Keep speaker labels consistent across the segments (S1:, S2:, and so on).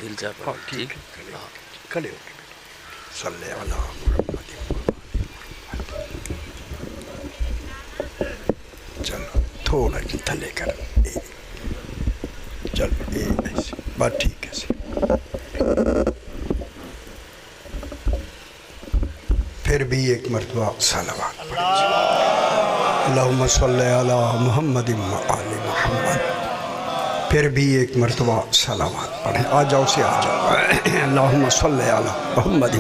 S1: दिल चाह
S2: हाँ ठीक है, खड़े हो के सल्ले अला मुहम्मद। चलो थोड़ा जितना लेकर चलो ये ऐसे बात ठीक है। फिर भी एक मरतबा सलावत अल्लाहुम्मा सल्ली अला मुहम्मद व आले मुहम्मद। फिर भी एक मरतबा सलावत पढ़ें। आ जाओ से आ जाओ। अल्लाहुम्मा सल्ली अला मुहम्मद।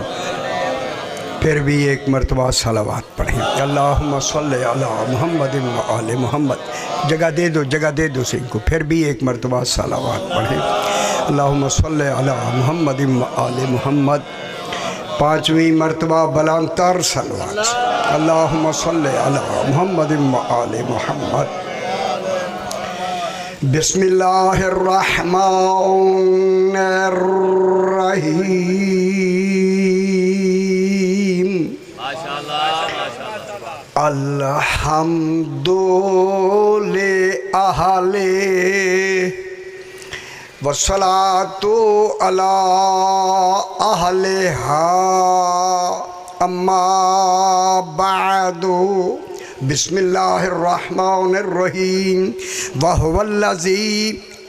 S2: फिर भी एक मरतबा सलावत पढ़ें। अल्लाहुम्मा सल्ली अला मुहम्मद व आले मुहम्मद। जगह दे दो से इनको। फिर भी एक मरतबा सलावत पढ़ें। अल्लाहुम्मा सल्ली अला मुहम्मद व आले मुहम्मद। पाँचवीं मरतबा बलांतर सलवात। अल्लाहुम्मा सल्ली अला मुहम्मद व आले मुहम्मद। बिस्मिल्लाहिर्रहमानिर्रहीम। अल्हम्दुलिल्लाहि अहले वस्सलातु अला अहलिहा अम्मा बादु। बिस्मिल्लाहिर्रहमानिर्रहीम। वहुवल्लज़ी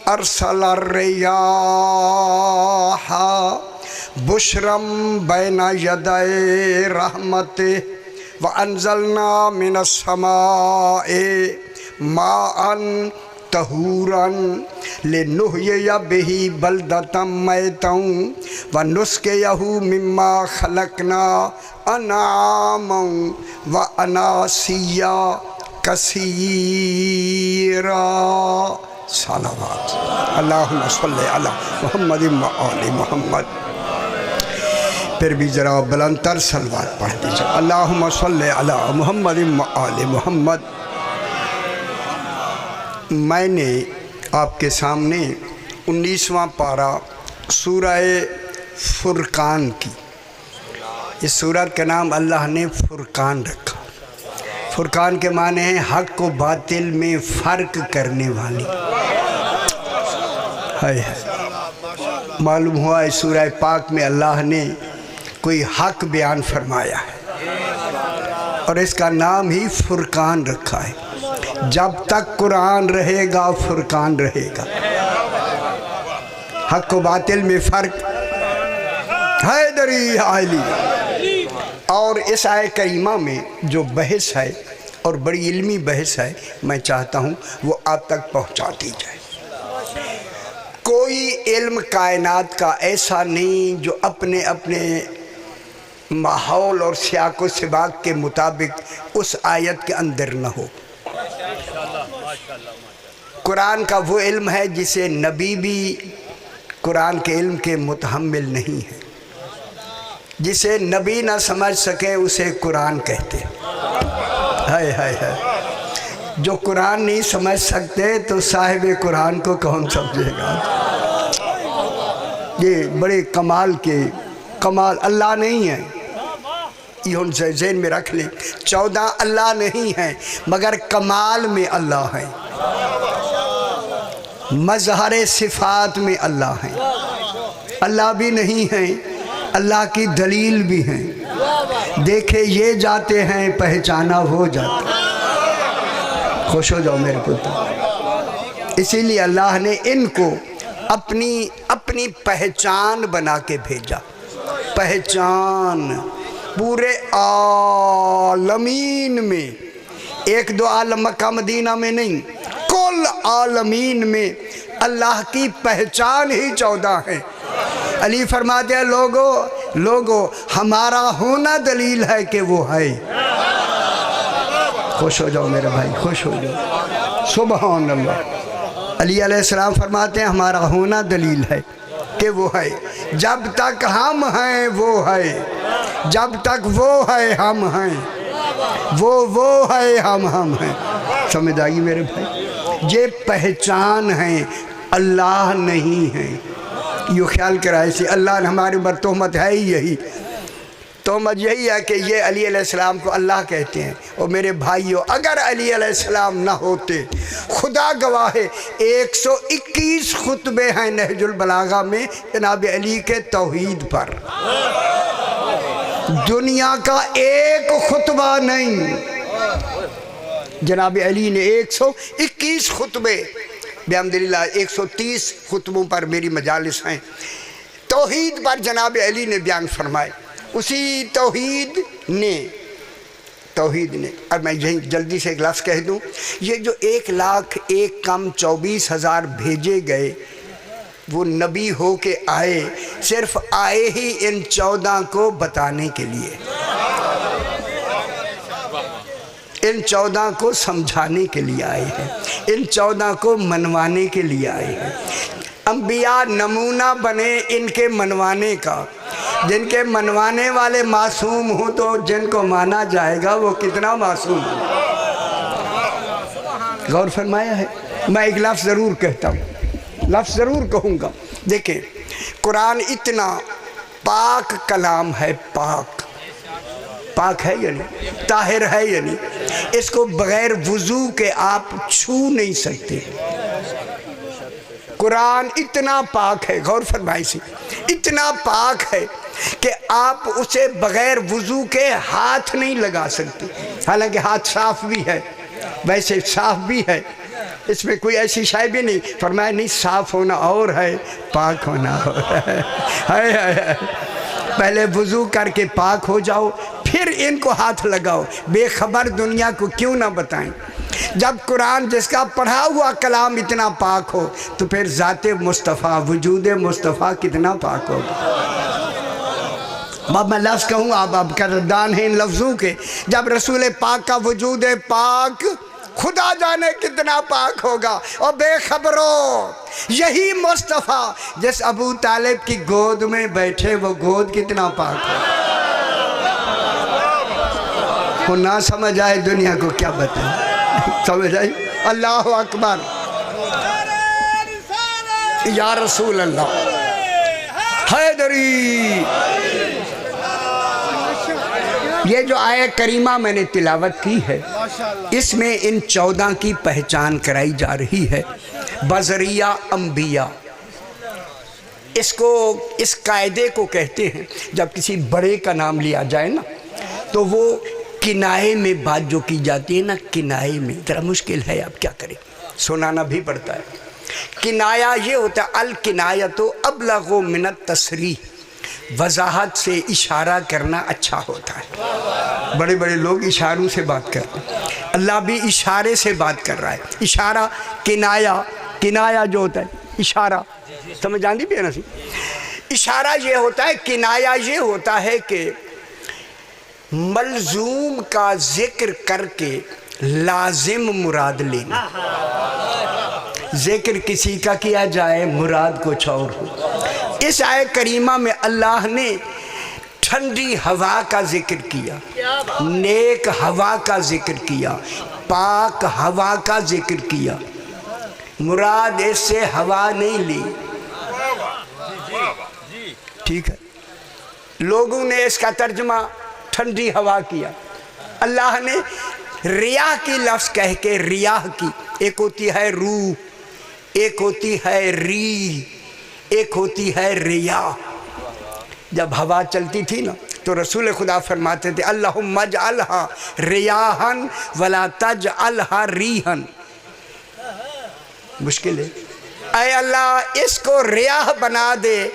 S2: अरसलर रियाहा बुशरम बैना यदै रहमतिह व अंज़लना मिनस समाए माअन तहूरन लिनुहयिया बिही बलदतम मैतम व नुस्कियहु मिम्मा खलकना अनामम व अनासिया कसीरा। सलावत। अल्लाहुम्मा सल्ली अला मुहम्मद व आले मुहम्मद। फिर भी ज़रा बुलंदतर सलवात पढ़ दीजिए। अल्लाहुम्मा सल्ली अला मुहम्मद व आले मुहम्मद। मैंने आपके सामने 19वां पारा सूरह फुरकान की। इस सूरत का नाम अल्लाह ने फुरकान रखा। फुरकान के माने हैं हक को बातिल में फ़र्क करने वाली। है मालूम हुआ इस सूरह पाक में अल्लाह ने कोई हक बयान फरमाया है और इसका नाम ही फुरकान रखा है। जब तक कुरान रहेगा फुरकान रहेगा। हक को बातिल में फ़र्क हैदरी आली। और इस आय करीमा में जो बहस है और बड़ी इल्मी बहस है, मैं चाहता हूँ वो आप तक पहुँचा दी जाए। कोई इल्म कायनात का ऐसा नहीं जो अपने अपने माहौल और सियाको सिबाक के मुताबिक उस आयत के अंदर न हो। कुरान का वो इल्म है जिसे नबी भी कुरान के इल्म के मुतहम्मिल नहीं है। जिसे नबी ना समझ सके उसे कुरान कहते हैं। जो कुरान नहीं समझ सकते तो साहिब कुरान को कौन समझेगा। ये बड़े कमाल अल्लाह नहीं है। ये ज़हन में रख लें। 14 अल्लाह नहीं है मगर कमाल में अल्लाह है। मज़हर सिफ़ात में अल्लाह है। अल्लाह भी नहीं है, अल्लाह की दलील भी है। देखे ये जाते हैं पहचाना वो जाता। खुश हो जाओ मेरे पुत्र। इसीलिए अल्लाह ने इनको अपनी पहचान बना के भेजा। पहचान पूरे आलमीन में, एक दो आलम मक्का मदीना में नहीं, कुल आलमीन में अल्लाह की पहचान ही 14 है। अली फरमाते हैं लोगो हमारा होना दलील है कि वो है। खुश हो जाओ मेरे भाई, खुश हो जाओ। सुभान अल्लाह। अली अलैहिस्सलाम फरमाते हैं हमारा होना दलील है कि वो है। जब तक हम हैं वो है, जब तक वो है हम हैं, वो है हम हैं। समझ आई मेरे भाई। ये पहचान है, अल्लाह नहीं है। यो ख्याल कराए से अल्लाह ने हमारे ऊपर तोहमत है ही यही तो तोहमत यही है कि ये अली अलैहिस्सलाम को अल्लाह कहते हैं। और मेरे भाइयों, अगर अली अलैहिस्सलाम ना होते, खुदा गवाह है 121 खुतबे हैं नहजुल बलागा में जनाब अली के तौहीद पर, दुनिया का एक खुतबा नहीं। जनाब अली ने 121 खुतबे, बिहम्दिल्लाह 130 खुतबों पर मेरी मजालिस हैं, तौहीद पर जनाब अली ने बयान फरमाए। उसी तौहीद ने और मैं यही जल्दी से एक लफ्ज़ कह दूँ, ये जो 1,01 कम 24,000 भेजे गए वो नबी हो के आए, सिर्फ आए ही इन 14 को बताने के लिए, इन 14 को समझाने के लिए आए हैं, इन 14 को मनवाने के लिए आए हैं। अंबिया नमूना बने इनके मनवाने का। जिनके मनवाने वाले मासूम हो तो जिनको माना जाएगा वो कितना मासूम है। गौर फरमाया है। मैं एक लफ्ज़ ज़रूर कहता हूँ, लफ्ज़ ज़रूर कहूँगा। देखें, कुरान इतना पाक कलाम है, पाक है यानी ताहिर है, यानी इसको बग़ैर वज़ू के आप छू नहीं सकते। कुरान इतना पाक है, गौर फरमाई से, इतना पाक है कि आप उसे बग़ैर वज़ू के हाथ नहीं लगा सकते। हालांकि हाथ साफ़ भी है, वैसे साफ़ भी है, इसमें कोई ऐसी शाय भी नहीं। फरमाया नहीं, साफ़ होना और है, पाक होना और है। पहले वज़ू करके पाक हो जाओ, फिर इनको हाथ लगाओ। बेखबर दुनिया को क्यों ना बताएं। जब कुरान जिसका पढ़ा हुआ कलाम इतना पाक हो तो फिर ज़ाते मुस्तफ़ा, वजूद मुस्तफ़ा कितना पाक होगा। अब मैं लफ्ज़ कहूँ, अब करदान है इन लफ्ज़ों के। जब रसूल पाक का वजूद पाक, खुदा जाने कितना पाक होगा। और बेखबरों, यही मुस्तफ़ा जिस अबू तालिब की गोद में बैठे, वो गोद कितना पाक है। वो ना समझ आए दुनिया को क्या बताए, समझ आई। अल्लाह अकबर, या रसूल अल्लाह, हैदरी। ये जो आयत करीमा मैंने तिलावत की है, इसमें इन 14 की पहचान कराई जा रही है बज़रिया अंबिया। इसको, इस कायदे को कहते हैं, जब किसी बड़े का नाम लिया जाए ना तो वो किनाए में बात जो की जाती है ना, किनाए में ज़रा मुश्किल है, आप क्या करें, सुनाना भी पड़ता है। किनाया ये होता है, अल किनाया तो अबलगो मिनत तसरीह, वजाहत से इशारा करना अच्छा होता है। बड़े बड़े लोग इशारों से बात करते हैं, अल्लाह भी इशारे से बात कर रहा है। इशारा, किनाया जो होता है इशारा, समझ आती भी है ना। इशारा ये होता है, किनाया ये होता है कि मलजूम का जिक्र करके लाजिम मुराद लेना। जिक्र किसी का किया जाए, मुराद कुछ और हो। इस आयत करीमा में अल्लाह ने ठंडी हवा का जिक्र किया, नेक हवा का जिक्र किया, पाक हवा का जिक्र किया। मुराद इससे हवा नहीं ली, ठीक है। लोगों ने इसका तर्जुमा ठंडी हवा किया। अल्लाह ने रियाह की लफ्ज़ कह के, रियाह की एक होती है रूह, एक होती है री, एक होती है रियाह। जब हवा चलती थी ना तो रसूल खुदा फरमाते थे, अल्लाहुम्मा जअलहा रियाहन वला तजअलहा रीहन। मुश्किल है, ऐ अल्लाह इसको रियाह बना दे,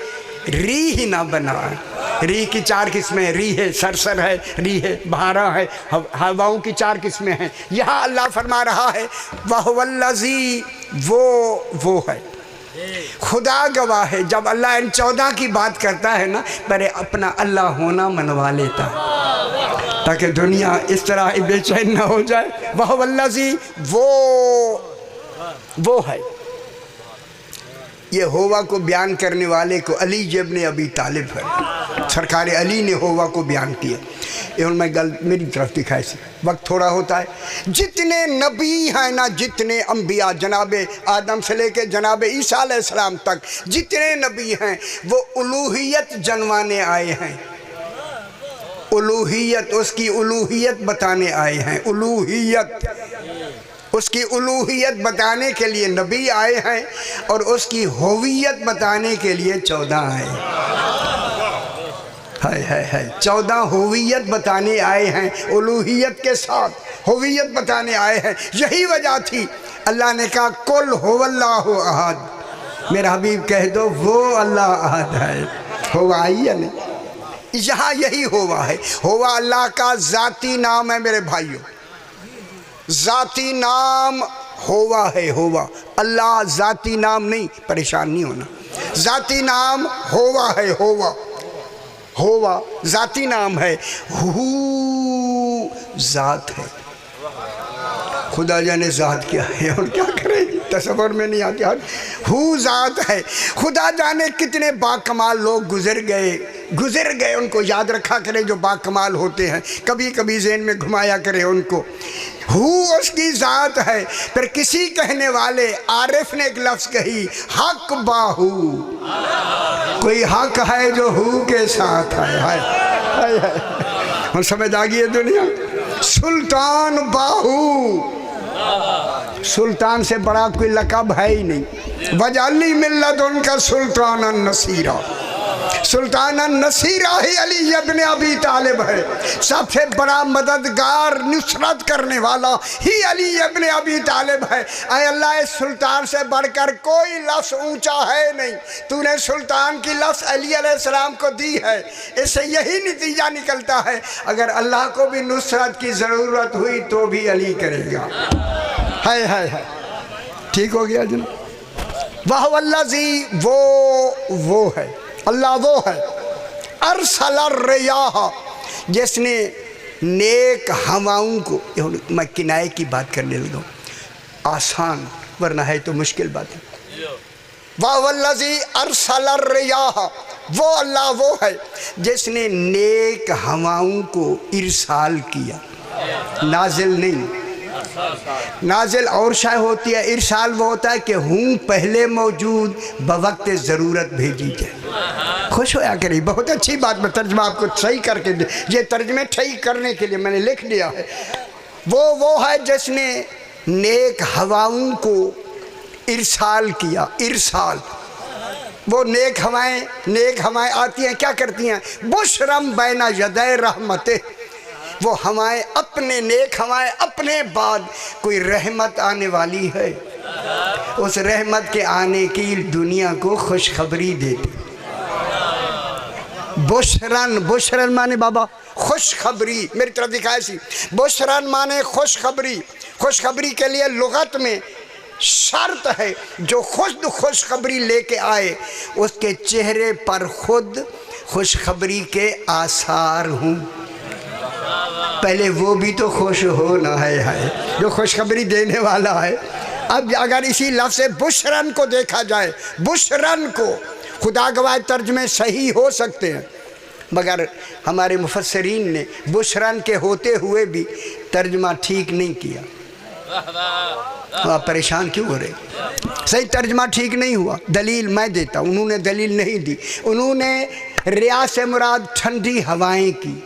S2: री ही ना बना। री की 4 किस्में, री है सरसर है, री है बहारा है, हवाओं की 4 किस्में हैं। यहाँ अल्लाह फरमा रहा है वहुवल्लज़ी, वो है। खुदा गवाह है, जब अल्लाह इन 14 की बात करता है ना, पहले अपना अल्लाह होना मनवा लेता है ताकि दुनिया इस तरह बेचैन ना हो जाए। वहुवल्लज़ी, वो है। ये होवा को बयान करने वाले को अली इब्न अबी तालिब है। सरकार अली ने होवा को बयान किया। ये मैं गल मेरी तरफ दिखाई से वक्त थोड़ा होता है। जितने नबी हैं ना, जितने अंबिया, जनाबे आदम से लेके जनाबे ईसा अलैहिस्सलाम तक जितने नबी हैं, वो उलूहियत जनवाने आए हैं। उलूहियत, उसकी उलूहियत बताने आए हैं। उलूहियत, उसकी उलूहियत बताने के लिए नबी आए हैं और उसकी होवियत बताने के लिए 14 आए। है 14 होवियत बताने आए हैं, उलूहियत के साथ होवियत बताने आए हैं। यही वजह थी अल्लाह ने कहा कुल हुवल्लाहु अहद, मेरा हबीब कह दो वो अल्लाह अहद है। होवा आई है नहीं, यहाँ यही होवा है। होवा अल्लाह का ज़ाती नाम है मेरे भाइयों, ज़ाती नाम होवा है। होवा अल्लाह ज़ाती नाम नहीं, परेशान नहीं होना। ज़ाती नाम होवा है। होवा होवा ज़ाती नाम है। हू ज़ात है। खुदा जाने ज़ात क्या है और क्या करें, तस्वर में नहीं आती। हू ज़ात है। खुदा जाने कितने बाकमाल लोग गुजर गए, उनको याद रखा करें जो बाकमाल होते हैं, कभी कभी ज़हन में घुमाया करें उनको। हू उसकी ज़ात है। फिर किसी कहने वाले आरिफ ने एक लफ्ज़ कही, हक बाहू, कोई हक है जो हू के साथ है। हम समझ आ गई है दुनिया। सुल्तान बाहू, सुल्तान से बड़ा कोई लक़ब है ही नहीं। वजाली मिल्लत उनका सुल्तान नसीरा, सुल्तान नसीरा ही अली इब्न अबी तालिब है। सबसे बड़ा मददगार नुसरत करने वाला ही अली इब्न अबी तालिब है। ऐ अल्लाह, इस सुल्तान से बढ़कर कोई लफ्ज़ ऊंचा है नहीं। तूने सुल्तान की लफ्ज़ अली अलैहिस्सलाम को दी है। इससे यही नतीजा निकलता है, अगर अल्लाह को भी नुसरत की ज़रूरत हुई तो भी अली करेगा। है ठीक हो गया जनाब। वाह वल्लज़ी, वो है अल्लाह, वो है अरसलर रियाह, जिसने नेक हवाओं को, मैं किनाए की बात करने लगा, आसान वरना है तो मुश्किल बात है। वाह वल्लज़ी अरसलर रियाह, वो अल्लाह वो है जिसने नेक हवाओं को इरसाल किया। नाजिल नहीं, नाजिल और शाय होती है, इरसाल वो होता है कि हूँ पहले मौजूद, बवक्त ज़रूरत भेजी जाए। खुश होया करिए, बहुत अच्छी बात। मैं तर्जमा आपको सही करके दे, ये तर्जमे सही करने के लिए मैंने लिख दिया है। वो है जिसने नेक हवाओं को इरसाल किया। इरसाल, वो नेक हवाएं आती हैं, क्या करती हैं? बुशरम बैना यदै रहमते, वो हवाएं अपने, नेक हवाएं अपने बाद कोई रहमत आने वाली है, उस रहमत के आने की दुनिया को खुशखबरी देती। बुशरन, बुशरन माने बाबा खुशखबरी, मेरी तरफ दिखाई सी। बुशरन माने खुशखबरी। खुशखबरी के लिए लुगत में शर्त है, जो खुद खुशखबरी लेके आए उसके चेहरे पर खुद खुशखबरी के आसार हूँ। पहले वो भी तो खुश होना है जो खुशखबरी देने वाला है। अब अगर इसी लफ्ज़ से बुशरन को देखा जाए, बुशरन को खुदा गवाह तर्जमे सही हो सकते हैं, मगर हमारे मुफस्सरीन ने बुशरन के होते हुए भी तर्जमा ठीक नहीं किया। आप परेशान क्यों हो रहे? सही तर्जमा ठीक नहीं हुआ। दलील मैं देता, उन्होंने दलील नहीं दी। उन्होंने रिया से मुराद ठंडी हवाएं की।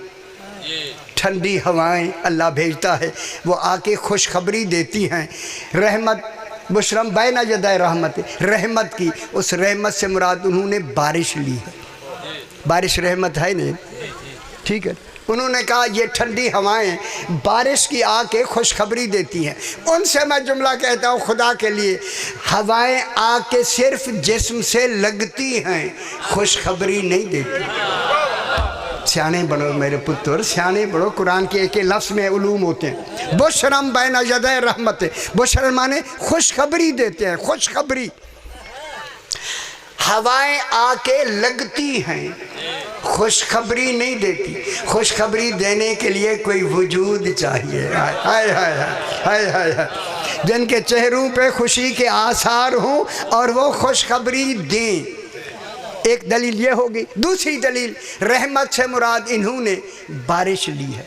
S2: ठंडी हवाएं अल्लाह भेजता है, वो आके खुशखबरी देती हैं। रहमत, बुशरम बैना यदै रहमत, रहमत की, उस रहमत से मुराद उन्होंने बारिश ली है। बारिश रहमत है नहीं, ठीक है। उन्होंने कहा ये ठंडी हवाएं बारिश की आके खुशखबरी देती हैं। उनसे मैं जुमला कहता हूँ खुदा के लिए, हवाएं आके सिर्फ जिस्म से लगती हैं, खुशखबरी नहीं देती। सियाने बनो मेरे पुत्र, सियाने बनो। कुरान के एक लफ्ज़ में उलूम होते हैं। बुशरम बैना यदै रहमत, बुशरम माने खुशखबरी देते हैं, खुशखबरी। हवाएं आके लगती हैं, खुशखबरी नहीं देती। खुशखबरी देने के लिए कोई वजूद चाहिए। हाय हाय हाय हाय हाय, जिनके चेहरों पे खुशी के आसार हों और वो खुशखबरी दें। एक दलील ये होगी। दूसरी दलील, रहमत से मुराद इन्होंने बारिश ली है।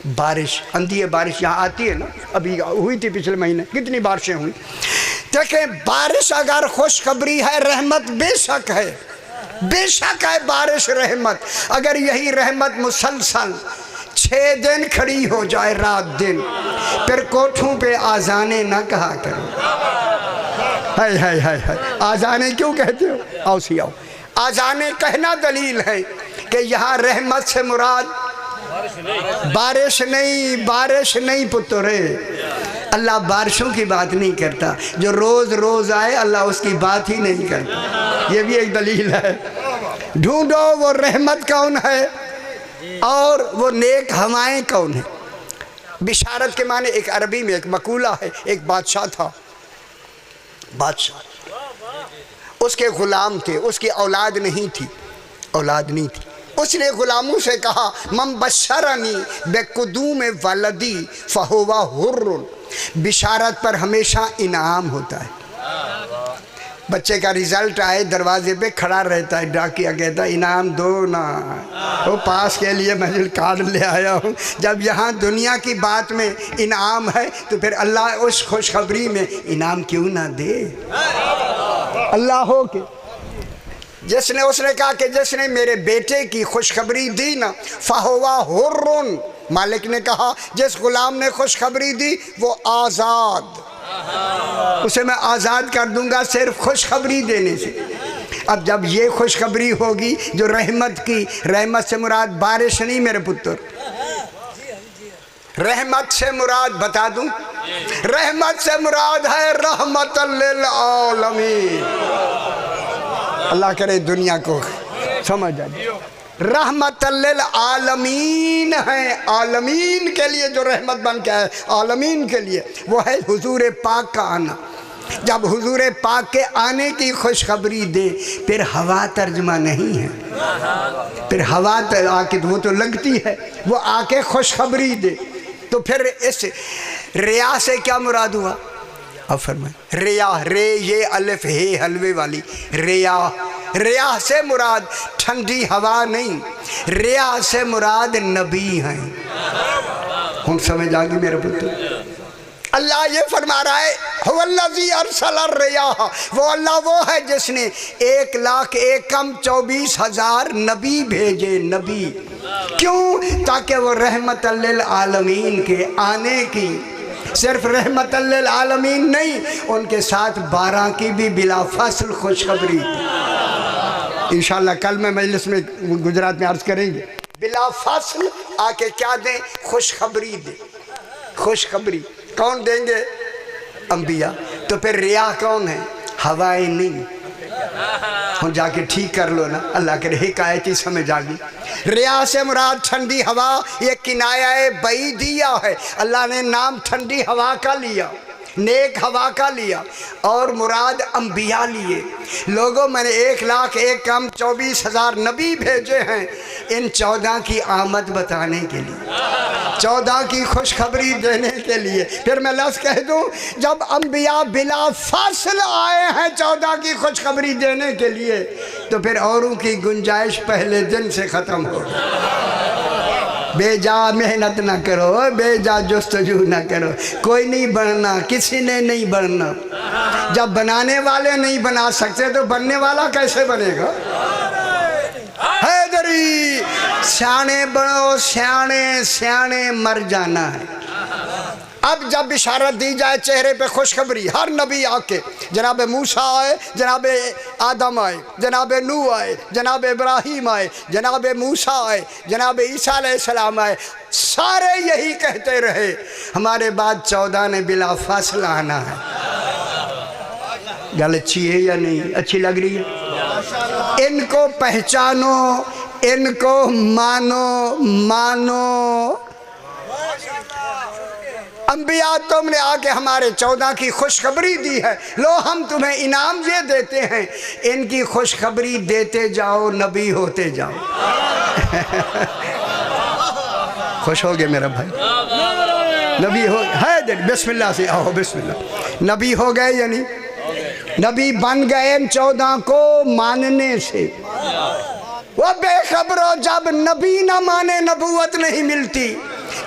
S2: बारिश, अंधी बारिश यहाँ आती है ना, अभी हुई थी पिछले महीने, कितनी बारिशें हुई। देखें, बारिश अगर खुशखबरी है, रहमत बेशक है, बेशक है बारिश रहमत, अगर यही रहमत मुसलसल 6 दिन खड़ी हो जाए रात दिन, फिर कोठों पे आजाने ना कहा करो। हाय हाय हाय हाय, आजाने क्यों कहते हो? आओ सी आओ, आजाने कहना दलील है कि यहाँ रहमत से मुराद बारिश नहीं, बारिश नहीं पुत्र। अल्लाह बारिशों की बात नहीं करता, जो रोज़ रोज़ आए अल्लाह उसकी बात ही नहीं करता। ये भी एक दलील है। ढूंढो वो रहमत कौन है और वो नेक हवाएं कौन है। बिशारत के माने एक अरबी में एक मकूला है। एक बादशाह था, बादशाह, उसके गुलाम थे, उसकी औलाद नहीं थी, औलाद नहीं थी। उसने गुलामों से कहा, मम बशरनी बेकुदूम वलदी फहुवा हुर्रुन, बिशारत पर हमेशा इनाम होता है। बच्चे का रिजल्ट आए, दरवाजे पे खड़ा रहता है, डाकिया कहता इनाम दो ना, वो पास के लिए मैं कार्ड ले आया हूँ। जब यहाँ दुनिया की बात में इनाम है तो फिर अल्लाह उस खुशखबरी में इनाम क्यों ना दे। अल्लाह हो के जिसने, उसने कहा कि जिसने मेरे बेटे की खुशखबरी दी ना, फहुवा हुर्रुन, मालिक ने कहा जिस गुलाम ने खुशखबरी दी वो आज़ाद, उसे मैं आज़ाद कर दूंगा सिर्फ खुशखबरी देने से। अब जब ये खुशखबरी होगी जो रहमत की, रहमत से मुराद बारिश नहीं मेरे पुत्र, रहमत से मुराद बता दूं, रहमत से मुराद है रहमतल लिल आलमीन। अल्लाह करे दुनिया को समझ आ जाए। रहमतल लिल आलमीन है, आलमीन के लिए जो रहमत बन के है, आलमीन के लिए वो है हुजूर पाक का आना। जब हुजूर पाक के आने की खुशखबरी दे, फिर हवा तर्जमा नहीं है, फिर हवा आके वो तो लगती है, वो आके खुशखबरी दे। तो फिर इस रिया से क्या मुराद हुआ? अब फरमाए, रिया, रे ये अलिफ हे हलवे वाली रिया, रिया से मुराद ठंडी हवा नहीं, रिया से मुराद नबी हैं। हम समझ आ गई मेरे पुत्र। अल्लाह ये फरमा रहा है, हुवल्लज़ी अरसल रिया, वो अल्लाह वो है जिसने 1,01,24,000 नबी भेजे। नबी क्यों? ताकि वो रहमतल लिल आलमीन के आने की, सिर्फ रहमतल लिल आलमीन नहीं, उनके साथ 12 की भी बिला फसल खुशखबरी। इंशाअल्लाह कल मैं मजलिस में गुजरात में अर्ज करेंगे। बिला फसल आके क्या दें? खुशखबरी दे। खुशखबरी कौन देंगे? अंबिया। तो फिर रिया कौन है? हवाएं नहीं। हम जाके ठीक कर लो ना, अल्लाह के हिकायत ही समझ आ गई। रिया से मुराद ठंडी हवा, ये किनाया बैदिया है। अल्लाह ने नाम ठंडी हवा का लिया, नेक हवा का लिया, और मुराद अंबिया लिए। लोगों, मैंने 1,01,24,000 नबी भेजे हैं इन 14 की आमद बताने के लिए, 14 की खुशखबरी देने के लिए। फिर मैं लफ्ज़ कह दूं, जब अंबिया बिला फासिल आए हैं 14 की खुशखबरी देने के लिए, तो फिर औरों की गुंजाइश पहले दिन से ख़त्म हो। बेजा मेहनत ना करो, बेजा जुस्तजू ना करो, कोई नहीं बनना, किसी ने नहीं बनना। जब बनाने वाले नहीं बना सकते तो बनने वाला कैसे बनेगा? हैदरी, सियाने बनो, सियाने सियाने मर जाना है। अब जब बिशारत दी जाए, चेहरे पे खुशखबरी, हर नबी आके, जनाब मूसा आए, जनाब आदम आए, जनाब नूह आए, जनाब इब्राहीम आए, जनाब मूसा आए, जनाब ईसा अलैहिस्सलाम आए, सारे यही कहते रहे, हमारे बाद 14 ने बिला फासला आना है। गल अच्छी है या नहीं? अच्छी लग रही है? इनको पहचानो, इनको मानो, मानो। अंबिया, तुमने आके हमारे 14 की खुशखबरी दी है, लो हम तुम्हें इनाम ये देते हैं, इनकी खुशखबरी देते जाओ, नबी होते जाओ। खुश हो गए मेरा भाई? नबी हो है, बिस्मिल्लाह से आओ, बिस्मिल्लाह। नबी हो गए यानी नबी बन गए 14 को मानने से। वो बेखबरो, जब नबी ना माने नबूवत नहीं मिलती,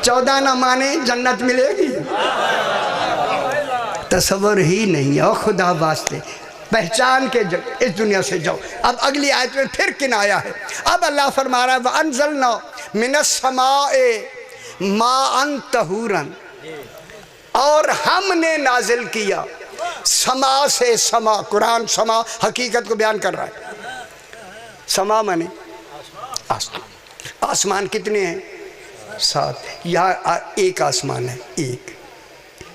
S2: 14 ना माने जन्नत मिलेगी? तस्वर ही नहीं है। और खुदा वास्ते पहचान के इस दुनिया से जाओ। अब अगली आयत में फिर किनाया है। अब अल्लाह फरमा रहा है वअंज़लना मिनस समाए माअन तहूरन, और हमने नाजिल किया समा से। समा, कुरान समा हकीकत को बयान कर रहा है। समा माने आसमान। आसमान कितने हैं? 7। यहाँ एक आसमान है, एक।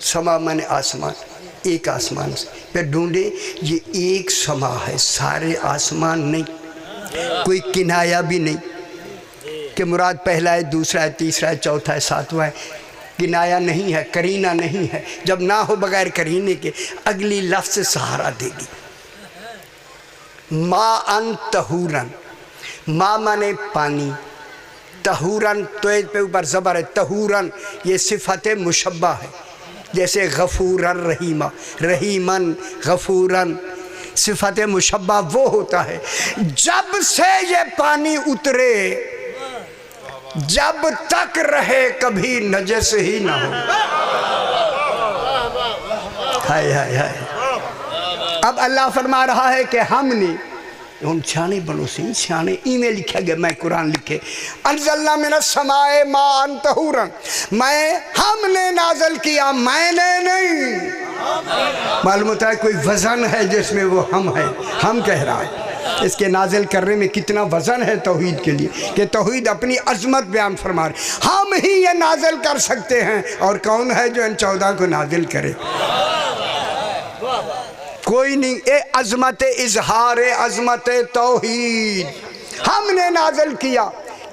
S2: समा माने आसमान, एक आसमान से। फिर ढूंढे ये एक समा है, सारे आसमान नहीं। कोई किनाया भी नहीं कि मुराद पहला है, दूसरा है, तीसरा है, चौथा है, सातवां है। किनाया नहीं है, करीना नहीं है। जब ना हो बगैर करीने के अगली लफ्ज़ सहारा देगी। माअन तहूरन, मा माने पानी, तहूरन तो पे ऊपर ज़बर है, तहूरन ये सिफत मुशब्बा है। जैसे गफूरन रहीमा, रहीमन गफूरन, सिफत मुशब्बा वो होता है जब से ये पानी उतरे जब तक रहे कभी नजस ही ना हो। हाय हाय हाय। अब अल्लाह फरमा रहा है कि हमने हम छाने बनो से छाने ईमेल लिखा गया, मैं कुरान लिखे अंज़लना मिनस समाए माअन तहूरन, मैं हमने नाज़िल किया, मैंने नहीं। मालूम होता है कोई वज़न है जिसमें वो हम है, हम कह रहा है। इसके नाजिल करने में कितना वज़न है तौहीद के लिए कि तौहीद अपनी अज़मत बयान फरमा रहे। हम ही ये नाजिल कर सकते हैं, और कौन है जो इन 14 को नाजिल करे? कोई नहीं। ए अज़मत इजहार अज़मत तौहीद हमने नाजिल किया।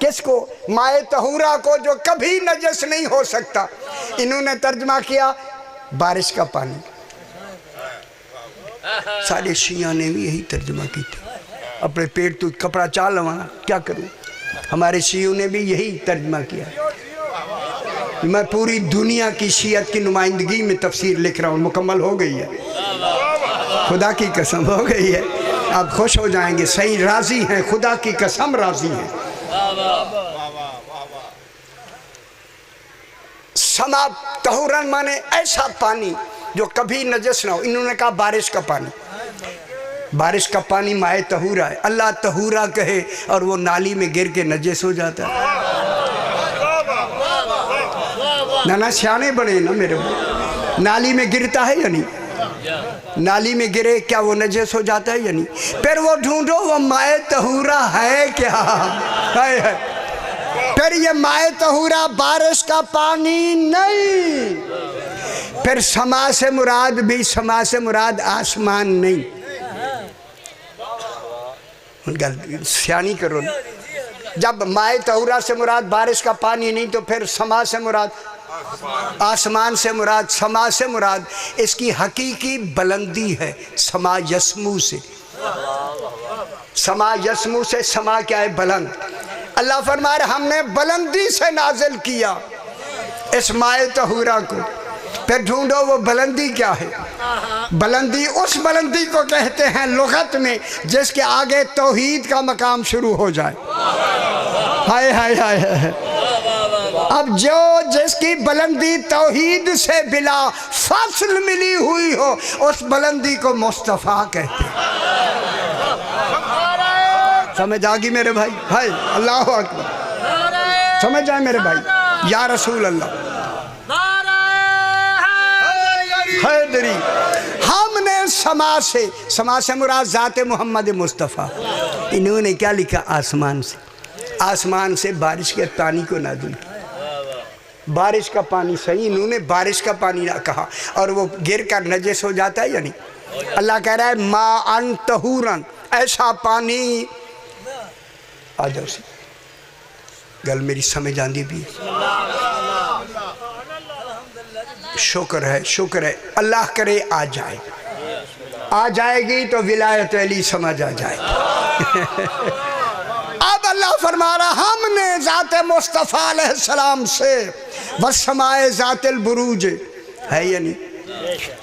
S2: किसको? माए तहूरा को, जो कभी नजस नहीं हो सकता। इन्होंने तर्जमा किया बारिश का पानी। सारे शिया ने भी यही तर्जमा की थी। अपने पेट तो कपड़ा चाल लवाना, क्या करूं? हमारे शियों ने भी यही तर्जमा किया। मैं पूरी दुनिया की शियत की नुमाइंदगी में तफसीर लिख रहा हूँ, मुकम्मल हो गई है, खुदा की कसम हो गई है। आप खुश हो जाएंगे, सही राजी हैं, खुदा की कसम राजी हैं। समा तहूरन माने ऐसा पानी जो कभी नजस ना हो। इन्होंने कहा बारिश का पानी। बारिश का पानी माए तहूरा है। अल्लाह तहूरा कहे और वो नाली में गिर के नजस हो जाता है। ना सियाने बने ना मेरे को। नाली में गिरता है या नहीं? नाली में गिरे क्या वो नजस हो जाता है या नहीं? फिर वो ढूंढो वो माए तहूरा है क्या? है। फिर ये माए तहूरा बारिश का पानी नहीं। फिर समा से मुराद भी, समा से मुराद आसमान नहीं। सियानी करो ना। जब माए तहूरा से मुराद बारिश का पानी नहीं, तो फिर समा से मुराद आसमान से मुराद, समा से मुराद इसकी हकीकी बुलंदी है। समा यस्मू से, समा यस्मू से समा क्या है? बुलंद। अल्लाह फरमा रहे हमने बुलंदी से नाजिल किया इस माए तहूरा को। फिर ढूंढो वो बुलंदी क्या है? बुलंदी उस बुलंदी को कहते हैं लुगत में जिसके आगे तौहीद का मकाम शुरू हो जाए। हाय हाय हाय हाय। अब जो जिसकी बुलंदी तौहीद से बिला फासिल मिली हुई हो, उस बुलंदी को मुस्तफ़ा कहते हैं। समझ आ गई मेरे भाई? हाय अल्लाह अकबर। समझ आए मेरे भाई? या रसूल अल्लाह हैदरी। हमने समा से मुराद ज़ाते मोहम्मद मुस्तफ़ा। इन्होंने क्या लिखा? आसमान से। आसमान से बारिश के पानी को नाज़िल किया। बारिश का पानी सही, इन्होंने बारिश का पानी ना कहा, और वो गिर कर नजस हो जाता है या नहीं? अल्लाह कह रहा है माअन तहूरन, ऐसा पानी। आ जाओ सी गल मेरी समझ आंदी भी। शुक्र है, शुक्र है। अल्लाह करे आ जाए, आ जाएगी तो विलायत अली समझ आ जाएगी। अब अल्लाह फरमा रहा हमने ज़ाते मुस्तफ़ा अलैहिस्सलाम से वस्समाए ज़ातिल बुरूज, है या नहीं?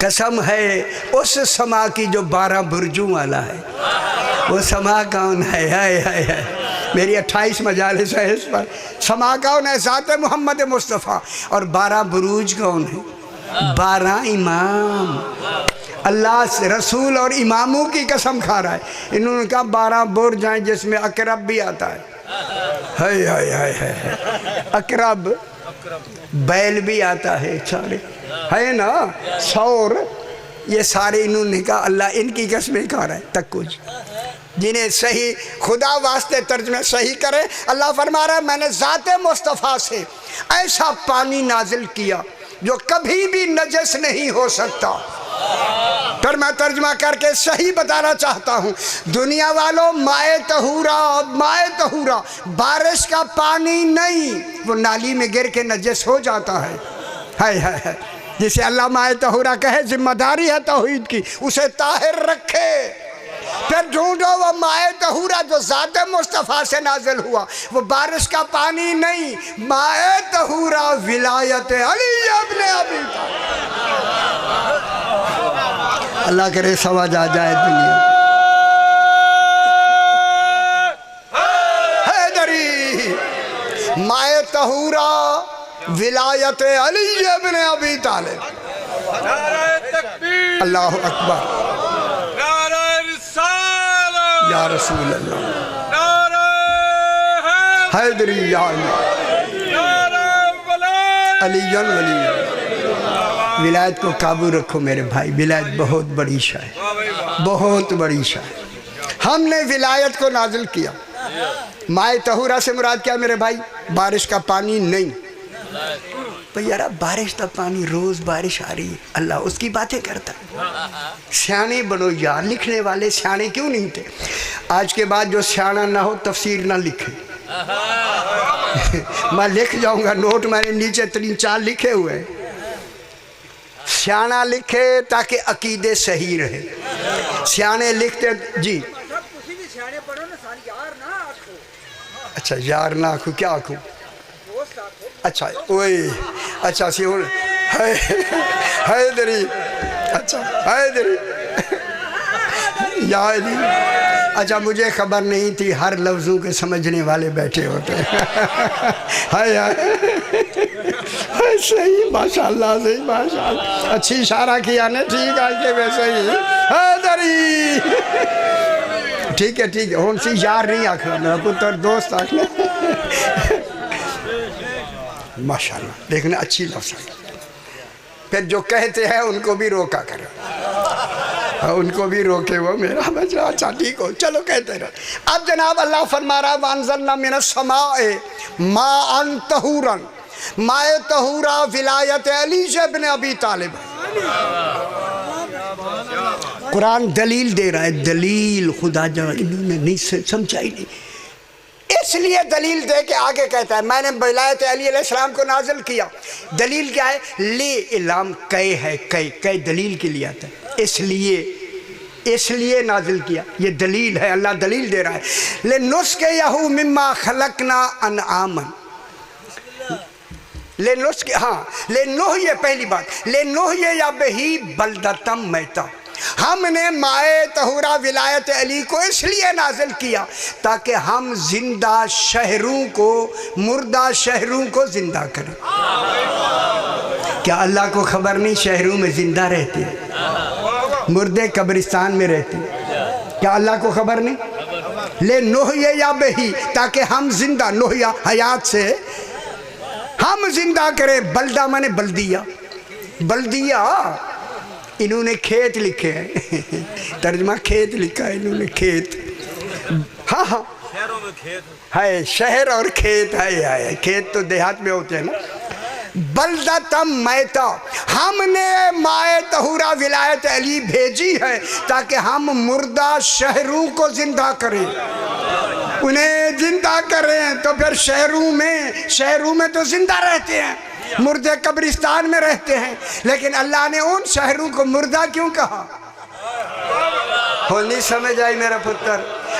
S2: कसम है उस समा की जो 12 बुर्जों वाला है। वो समा कौन है? हाय हाय हाय। मेरी 28 मजालिस है इस पर। समा कौन है? ज़ाते मोहम्मद मुस्तफ़ा। और 12 बुरूज कौन है? 12 इमाम। अल्लाह से रसूल और इमामों की कसम खा रहा है। इन्होंने कहा 12 बुर्ज हैं जिसमें अकरब भी आता है। हाय हाय हाय हाय, अकरब बैल भी आता है, सारे है ना, सौर, ये सारे इन्होंने कहा अल्लाह इनकी कसमें खा रहा है। तक कुछ जिन्हें सही खुदा वास्ते तर्जमे सही करे, अल्लाह फरमा रहा है मैंने ज़ाते मुस्तफ़ा से ऐसा पानी नाजिल किया जो कभी भी नजस नहीं हो सकता। फिर मैं तर्जमा करके सही बताना चाहता हूँ, दुनिया वालों, माए तहूरा बारिश का पानी नहीं, वो नाली में गिर के नजस हो जाता है। हाय हाय हाय, जिसे अल्लाह माए तहूरा कहे, जिम्मेदारी है तौहीद की, उसे ताहिर रखे। फिर ढूंढो वो माए तहूरा जो ज़ाते मुस्तफ़ा से नाजिल हुआ, वो बारिश का पानी नहीं, माए तहूरा विलायत अली इब्न अबी तालिब। अल्लाह करे समझ आ जाए दुनिया। हैदरी माए तहूरा विलायत अली इब्न अबी तालिब। अल्लाह अकबर, या रसूल अल्लाह, हैदरी या अली वली। विलायत को काबू रखो मेरे भाई, विलायत बहुत बड़ी शय है, बहुत बड़ी शय। हमने विलायत को नाजिल किया। माए तहूरा से मुराद क्या मेरे भाई? बारिश का पानी नहीं। तो यार बारिश का पानी, रोज़ बारिश आ रही है, अल्लाह उसकी बातें करता। सियाने बनो यार, लिखने वाले सियाने क्यों नहीं थे? आज के बाद जो सियाना ना हो तफसीर ना लिखे। मैं लिख जाऊंगा, नोट मैंने नीचे 3-4 लिखे हुए हैं। सियाना लिखे ताकि अकीदे सही रहे। सियाने लिखते जी, अच्छा यार ना आखूँ, क्या आखूँ? अच्छा वही, अच्छा सी हैदरी, अच्छा हैदरी यार। अच्छा मुझे खबर नहीं थी हर लफ्ज़ों के समझने वाले बैठे होते हैं। हाय हाय, सही माशाल्लाह, सही माशाल्लाह, अच्छी इशारा किया ने, ठीक है कि वैसे ही हैदरी। ठीक है ठीक है, हम सी यार नहीं आखना, मेरा पुत्र दोस्त आखना। माशाल्लाह, देखना अच्छी लफ्ज़ है। फिर जो कहते हैं उनको भी रोका करो, उनको भी रोके वो मेरा बच्चा। अच्छा ठीक हो, चलो कहते रहो। अब जनाब अल्लाह फरमा रहा है वांज़लना मिनस समाए माअन तहूरन, माए तहूरा विलायत अली इब्न अबी तालिब। कुरान दलील दे रहा है, दलील खुदा जो इन्होंने नहीं समझा ही नहीं, इसलिए दलील दे के आगे कहता है मैंने विलायत अली अलैहिस्सलाम को नाजिल किया। दलील क्या है? ले इलाम कै है, कै दलील के लिए आता है, इसलिए नाजिल किया, ये दलील है। अल्लाह दलील दे रहा है, ले नुस्के यहू मिम्मा खलकना अनआमन, ले नुस्के, हाँ ले नूह, ये पहली बात, ले नूह ये या बही बलदतम मैता। हमने माए तहूरा विलायत अली को इसलिए नाजिल किया ताकि हम जिंदा शहरों को, मुर्दा शहरों को जिंदा करें। क्या अल्लाह को खबर नहीं शहरों में जिंदा रहते हैं, मुर्दे कब्रिस्तान में रहते हैं? क्या अल्लाह को खबर नहीं? ले नोहिया या बही, ताकि हम जिंदा, नोहिया हयात से हम जिंदा करें। बल्दा माने बल्दिया, बल्दिया इन्होंने खेत लिखे हैं, तर्जमा खेत लिखा है इन्होंने, खेत। हाँ हाँ है, शहर और खेत है, खेत तो देहात में होते हैं ना। बलदतम मैता, हमने माए तहूरा विलायत अली भेजी है ताकि हम मुर्दा शहरों को जिंदा करें, उन्हें जिंदा करें। तो फिर शहरों में तो जिंदा रहते हैं, मुर्दे कब्रिस्तान में रहते हैं, लेकिन अल्लाह ने उन शहरों को मुर्दा क्यों कहा? हो नहीं समझ आई मेरा पुत्र?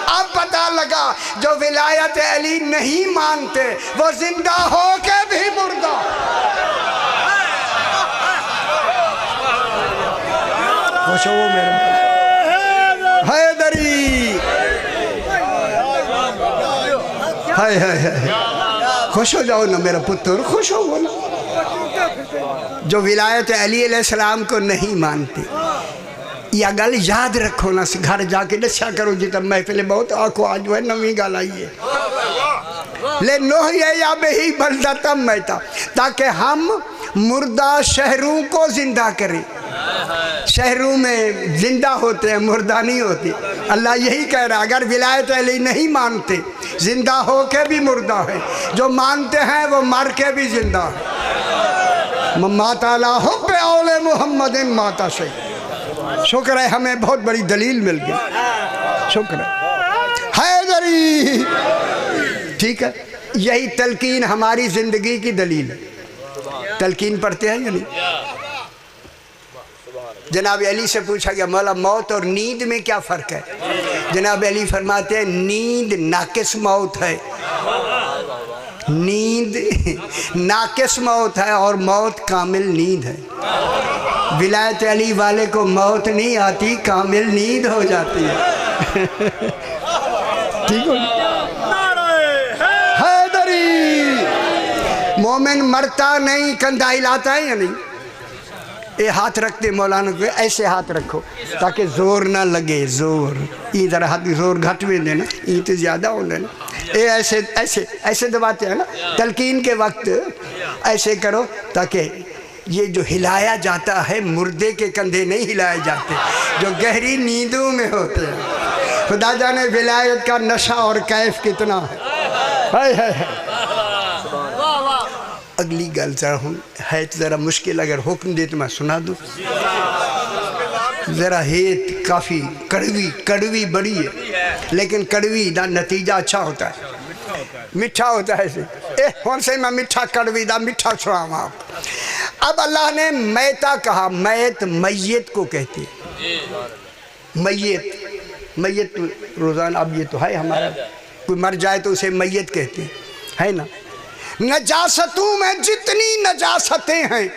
S2: अब पता लगा जो विलायत अली नहीं मानते वो जिंदा हो के भी मुर्दा। खुश हो मेरे हैदरी, हाय हाय हाय, खुश हो जाओ ना मेरा पुत्र, खुश हो ना। जो विलायत अली अलैहिस्सलाम को नहीं मानते, या गल याद रखो ना, घर जाके दस्या करो जी तब महफिल बहुत आखो आज वह नवी गल आई है। ले नोह या बही बलदतम मैता, ताकि हम मुर्दा शहरों को जिंदा करें। शहरों में जिंदा होते हैं, मुर्दा नहीं होती। अल्लाह यही कह रहा है, अगर विलायत अली नहीं मानते जिंदा हो के भी मुर्दा है, जो मानते हैं वो मर के भी जिंदा है। माता ला हुब्ब औले मोहम्मद माता से। शुक्र है हमें बहुत बड़ी दलील मिल गई, शुक्र है हैदरी। ठीक है, यही तलकीन हमारी जिंदगी की दलील है। तलकीन पढ़ते हैं या नहीं? जनाब अली से पूछा गया मौला मौत और नींद में क्या फ़र्क है? जनाब अली फरमाते हैं नींद नाकिस मौत है, नींद नाकिस मौत है और मौत कामिल नींद है। विलायत अली वाले को मौत नहीं आती, कामिल नींद हो जाती है। ठीक हो? हैदरी मोमिन मरता नहीं, कंधा हिलाता है या नहीं? ये हाथ रखते मौलाना को, ऐसे हाथ रखो ताकि जोर ना लगे। जोर इधर हाथ जोर घट में देना, ये तो ज़्यादा हो देना। ये ऐसे ऐसे ऐसे दबाते हैं ना तलकीन के वक्त, ऐसे करो ताकि ये जो हिलाया जाता है मुर्दे के कंधे नहीं हिलाए जाते, जो गहरी नींदों में होते हैं। खुदा जाने विलायत का नशा और कैफ कितना है। अगली गल जरा है तो ज़रा मुश्किल, अगर हुक्म दे तो मैं सुना दूँ। ज़रा हेत काफ़ी कड़वी बड़ी है, लेकिन कड़वी का नतीजा अच्छा होता है, मीठा होता है। ऐसे कौन से मैं मीठा कड़वी दा मीठा सुनाऊँ आप। अब अल्लाह ने मैता कहा, मैत मैयत को कहते हैं। मैयत रोज़ाना, अब ये तो है हमारा, कोई मर जाए तो उसे मैयत कहते हैं, है ना। नजासतों में जितनी नजासतें हैं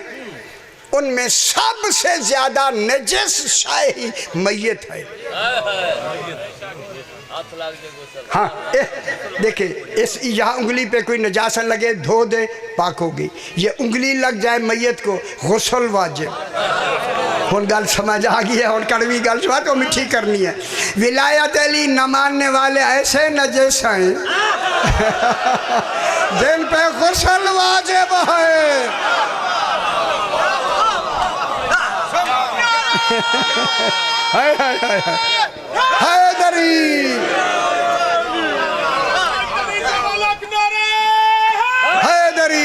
S2: उनमें सबसे ज्यादा नजस शाही मैयत है। हाँ देखिए, इस यहाँ उंगली पे कोई नजासत लगे धो दे पाक होगी, ये उंगली लग जाए मैयत को गुस्ल वाजिब। हुन गल समझ आ गई है, और कड़वी गल सुना तो मीठी करनी है। विलायत अली न मानने वाले ऐसे नजस हैं जिन पे गुस्ल वाजिब है। हैदरी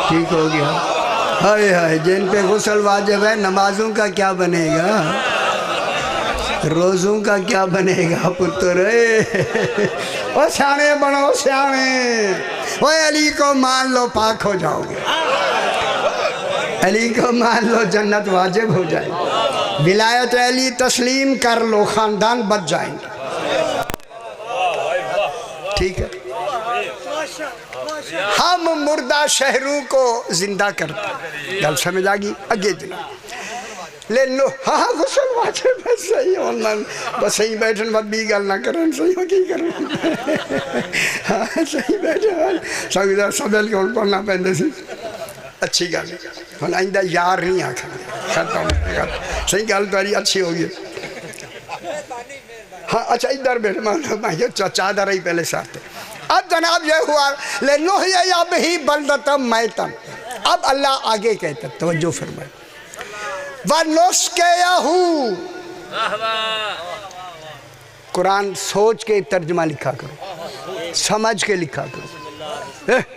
S2: ठीक हो गया। हाय हाय, जिन पे गुस्ल वाजिब है नमाजों का क्या बनेगा, रोज़ों का क्या बनेगा पुत्र। ओ सियाने बनो सियाने, वो अली को मान लो पाक हो जाओगे, अली को मान लो जन्नत वाजिब हो जाए। विलायत अली तस्लीम कर लो, खानदान बच जाएंगे। ठीक है, हम मुर्दा शहरों को जिंदा करते। गल समझ आ गई? आगे जना ले लो। हाँ गुस्ल वाजिब बस सही होना, बस सही बैठन मत भी गल ना करन, सही हो की करन। हाँ सही बैठे सब सबल को पढ़ना पैंदा सी। अच्छी गल हम आइंदा यार नहीं आखा, खत्म। सही गल तारी अच्छी होगी। हाँ अच्छा इधर बैठ, मैं चादर ही पहले साथ। अब जनाब ये हुआ ले नूह या बही बलदतम मैतम। अब अल्लाह आगे कहता, तवज्जो फरमाए, कुरान सोच के तर्जमा लिखा करो, समझ के लिखा करो।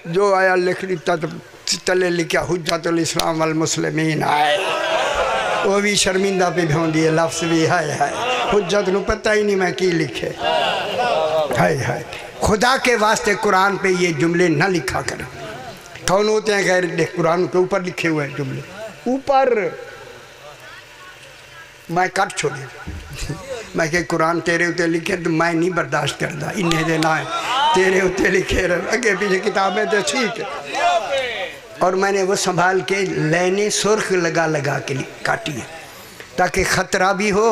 S2: जो आया लिख लिखता तो तले लिखा हुज्जतुल इस्लाम वल मुस्लिमीन आए, वो भी शर्मिंदा पे भौंदी है, लफ्ज़ भी है हुज्जत ਨੂੰ पता ही नहीं मैं की लिखे। हाय खुदा के वास्ते कुरान पे ये जुमले ना लिखा करें। कौन होते हैं गैर देख, कुरान के ऊपर लिखे हुए हैं जुमले ऊपर, मैं कट छोड़ी। मैं के कुरान तेरे उत्ते लिखे तो मैं नहीं बर्दाश्त करता, इन्हें दे ना है तेरे उत्ते लिखे अगे पीछे किताबें तो ठीक है। और मैंने वो संभाल के लाइनें सुर्ख लगा लगा के काटी है ताकि ख़तरा भी हो,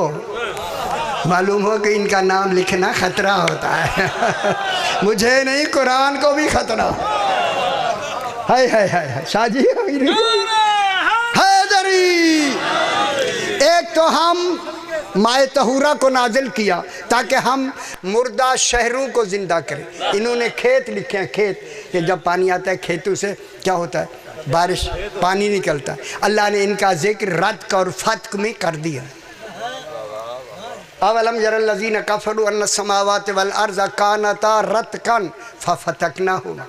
S2: मालूम हो कि इनका नाम लिखना ख़तरा होता है। मुझे नहीं, कुरान को भी ख़तरा। हाय शाहजी हैदरी तो हम माए तहूरा को नाजिल किया ताकि हम मुर्दा शहरों को ज़िंदा करें। इन्होंने खेत लिखे हैं, खेत कि जब पानी आता है खेतों से क्या होता है, बारिश, पानी निकलता है। अल्लाह ने इनका जिक्र रत्क और फत्क में कर दिया। अवलम यरल्लज़ीना कफ़रू अन्न समावाति वल अर्ज़ कानता रत्कन फफतकनाहुमा।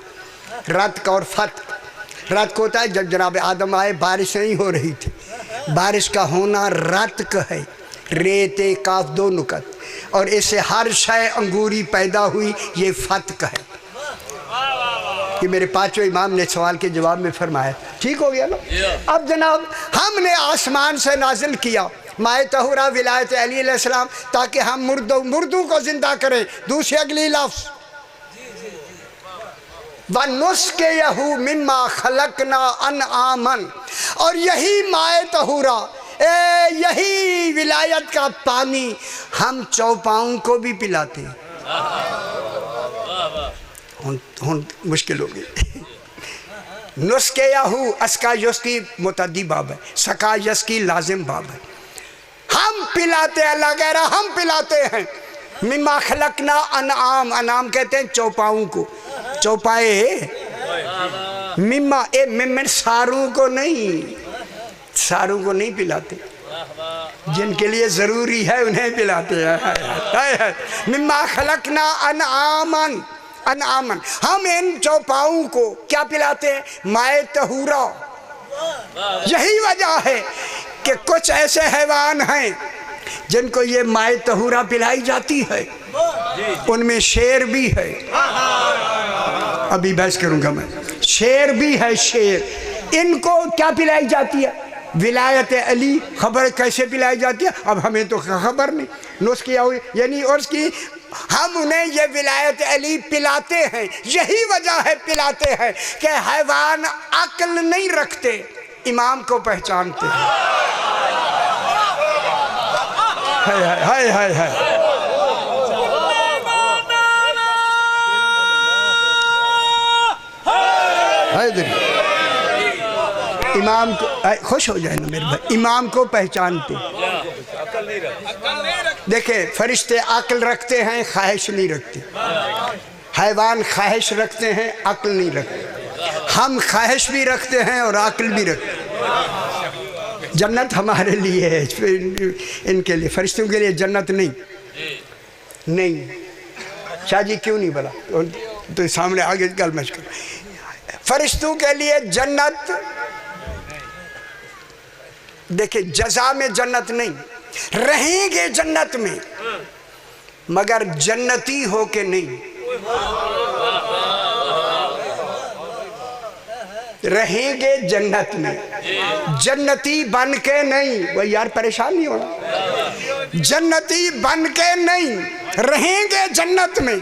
S2: रत्क और फत्क, रत्क होता है जब जनाब आदम आए बारिश नहीं हो रही थी, बारिश का होना रत्क है, रेते काफ दो नुकत, और इससे हर शय अंगूरी पैदा हुई, ये फत्क है। कि मेरे पांचों इमाम ने सवाल के जवाब में फरमाया, ठीक हो गया ना। अब जनाब हमने आसमान से नाजिल किया माए तहूरा विलायत अली अलैहिस्सलाम ताकि हम मुर्दों को जिंदा करें। दूसरी अगली लफ्ज़ वनुस्के यहू मिम्मा खलकना अनआमन, और यही माए तहूरा, यही विलायत का पानी हम चौपाओं को भी पिलाते हैं। मुश्किल हो गई। नुस्के याहू अस्का यस की मुतद्दी बाब है, सका यस की लाजिम बाब है। हम पिलाते हैं, अल्लाह कह रहा हम पिलाते हैं। मिम्मा खलकना अनआम, अनाम कहते हैं चौपाओं को, चौपाए मिम्मा ए मिम्मन सारों को नहीं, सारों को नहीं पिलाते, जिनके लिए ज़रूरी है उन्हें पिलाते हैं। मिम्मा खलकना अनआमन, अनआमन, हम इन चौपाओं को क्या पिलाते हैं, माए तहूरा। यही वजह है कि कुछ ऐसे हैवान हैं जिनको ये माए तहूरा पिलाई जाती है, उनमें शेर भी है। अभी बहस करूंगा मैं, शेर भी है, शेर, इनको क्या पिलाई जाती है, विलायत अली। खबर कैसे पिलाई जाती है अब हमें तो खबर नहीं, नुस्खा यानी और उसकी हम उन्हें ये विलायत अली पिलाते हैं। यही वजह है पिलाते हैं कि हैवान अक्ल नहीं रखते, इमाम को पहचानते हैं। हाय हाय हाय, इमाम को खुश हो जाए ना मेरे भाई, इमाम को पहचानते। देखे फरिश्ते अक्ल रखते हैं, ख्वाहिश नहीं रखते। हैवान ख्वाहिश रखते हैं, अक्ल नहीं रखते। हम ख्वाहिश भी रखते हैं और अक्ल भी रखते। जन्नत हमारे लिए है, इनके लिए, फरिश्तों के लिए जन्नत नहीं। नहीं शाह जी क्यों नहीं बोला, तो सामने आगे गल मच कर। फरिश्तों के लिए जन्नत, देखिए जजा में जन्नत नहीं, रहेंगे जन्नत में मगर जन्नती हो के नहीं, रहेंगे जन्नत में, जन्नती बन के नहीं। वही यार परेशान नहीं होना, जन्नती बन के नहीं, रहेंगे जन्नत में,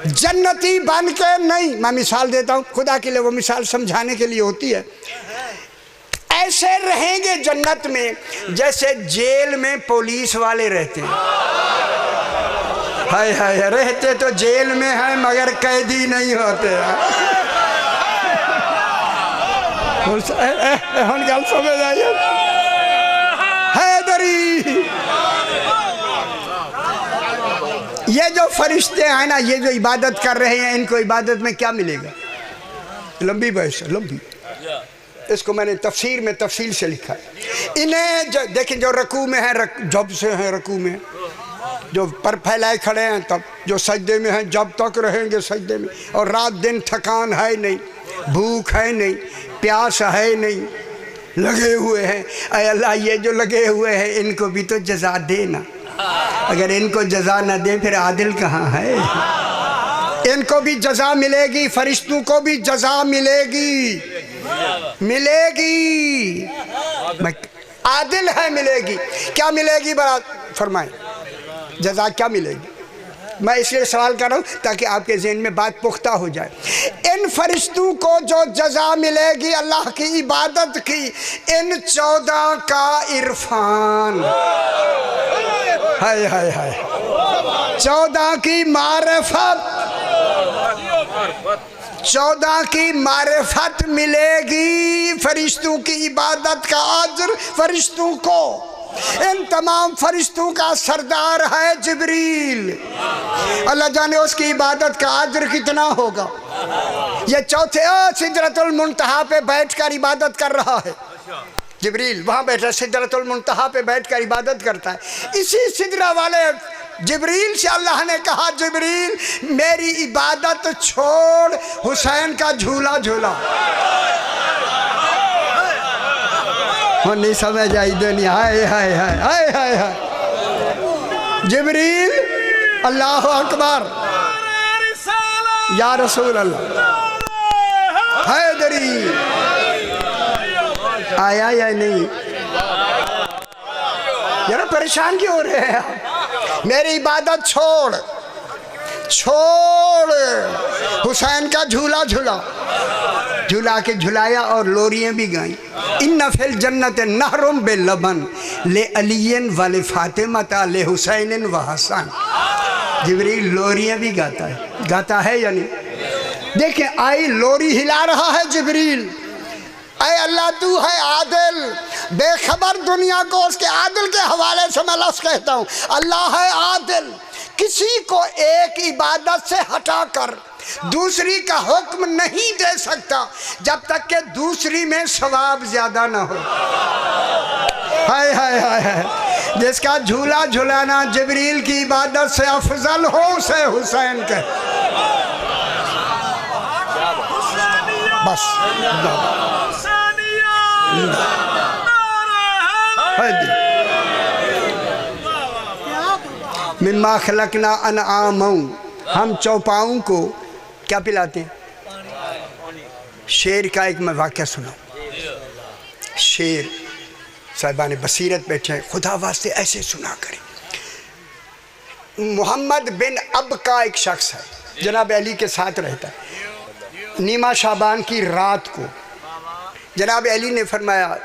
S2: जन्नती बन के नहीं। मैं मिसाल देता हूँ खुदा के लिए, वो मिसाल समझाने के लिए होती है। ऐसे रहेंगे जन्नत में जैसे जेल में पुलिस वाले रहते हैं। हाय हाय, रहते तो जेल में हैं मगर कैदी नहीं होते। गल समझ आइए, हैदरी। ये जो फरिश्ते हैं ना, ये जो इबादत कर रहे हैं, इनको इबादत में क्या मिलेगा? लंबी बहस, लंबी। इसको मैंने तफसीर में तफसील से लिखा है। इन्हें देखें जो रकू में है, जब से हैं रकू में, जो पर फैलाए खड़े हैं, तब जो सजदे में हैं जब तक रहेंगे सजदे में, और रात दिन थकान है नहीं, भूख है नहीं, प्यास है नहीं, लगे हुए हैं। अय अल्लाह, ये जो लगे हुए हैं इनको भी तो जजा देना। अगर इनको जजा न दे फिर आदिल कहाँ है? इनको भी जजा मिलेगी, फरिश्तों को भी जजा मिलेगी, मिलेगी, आदिल है, मिलेगी। क्या मिलेगी बड़ा फरमाए, जजा क्या मिलेगी? मैं इसलिए सवाल कर रहा हूँ ताकि आपके ज़हन में बात पुख्ता हो जाए। इन फरिश्तों को जो जजा मिलेगी अल्लाह की इबादत की, इन 14 का इरफान, हाय हाय हाय, 14 की मारिफत, 14 की मारिफत मिलेगी। फरिश्तों की इबादत का अज्र फरिश्तों को, इन तमाम फरिश्तों का सरदार है जिब्रील। अल्लाह जाने उसकी इबादत का अज्र कितना होगा। ये चौथे सिदरतुल मुंतहा पे बैठकर इबादत कर रहा है जिब्रील, वहाँ बैठा सिदरतुल मुंतहा पे बैठकर इबादत करता है। इसी सिदरा वाले जिब्रील से अल्लाह ने कहा, जिब्रील मेरी इबादत छोड़, हुसैन का झूला झूला। नहीं समझ आई दुनिया। हाय हाय हाय हाय हाय हाय। जिब्रील अल्लाह अकबर या रसूल अल्लाह। हैदरी आया या नहीं? यार परेशान क्यों हो रहे हैं? मेरी इबादत छोड़, छोड़ हुसैन का झूला झूला। झूला के झुलाया और लोरियां भी गाई। इन्ना फिल जन्नत नहरुम बिलबन ले अलीन वाले फातिमा ले हुसैन व हसन। जिब्रील लोरियां भी गाता है या नहीं? देखिए आई लोरी हिला रहा है जिब्रील। ऐ अल्लाह तू है आदिल, बेखबर दुनिया को उसके आदिल के हवाले से मैं लफ्ज़ कहता हूँ। अल्लाह है आदिल, किसी को एक इबादत से हटाकर दूसरी का हुक्म नहीं दे सकता जब तक कि दूसरी में सवाब ज्यादा ना हो। हाय हाय हाय हाय। जिसका झूला झुलाना जिब्रील की इबादत से अफजल हो उसे हुसैन के बस। मिम्मा खलकना अनआमौ, हम चौपाओं को क्या पिलाते हैं? शेर का एक मैं वाक़या सुना। शेर साहिबान बसीरत बैठे हैं, खुदा वास्ते ऐसे सुना करें। मोहम्मद बिन अब का एक शख्स है, जनाब अली के साथ रहता है। नीमा शाबान की रात को जनाब अली ने फरमाया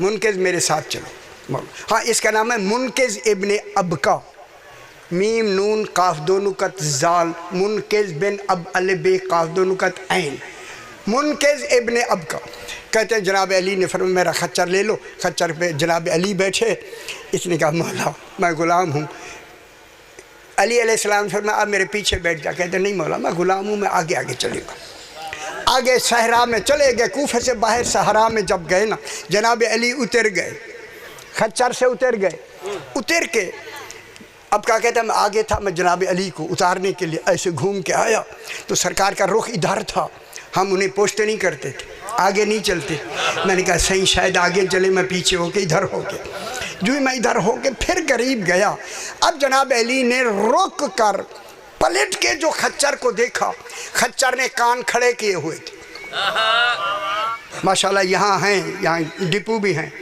S2: मुनकिज़ मेरे साथ चलो। हाँ, इसका नाम है मुनकिज़ इब्ने अबका, मीम नून काफ दो नुकत जाल, मुनकिज़ बिन अब अलबे काफ दो नुकत ऐन, मुनकिज़ इब्ने अबका। कहते हैं जनाब अली ने फरमाया मेरा खच्चर ले लो। खच्चर पे जनाब अली बैठे। इसने कहा मौला मैं ग़ुलाम हूँ। अली अलैहिस्सलाम फरमाया अब मेरे पीछे बैठ जा। कहते नहीं मौला मैं ग़ुलाम हूँ, मैं आगे आगे चलूँगा। आगे सहरा में चले गए। कूफे से बाहर सहरा में जब गए ना, जनाब अली उतर गए, खच्चर से उतर गए। उतर के अब क्या कहता है मैं आगे था, मैं जनाब अली को उतारने के लिए ऐसे घूम के आया तो सरकार का रुख इधर था। हम उन्हें पोस्ट नहीं करते थे, आगे नहीं चलते। मैंने कहा सही शायद आगे चले, मैं पीछे होके इधर होके। जो ही मैं इधर होके फिर करीब गया, अब जनाब अली ने रुक कर पलट के जो खच्चर को देखा, खच्चर ने कान खड़े किए हुए थे। माशाल्लाह यहाँ हैं, यहाँ डिपू भी हैं।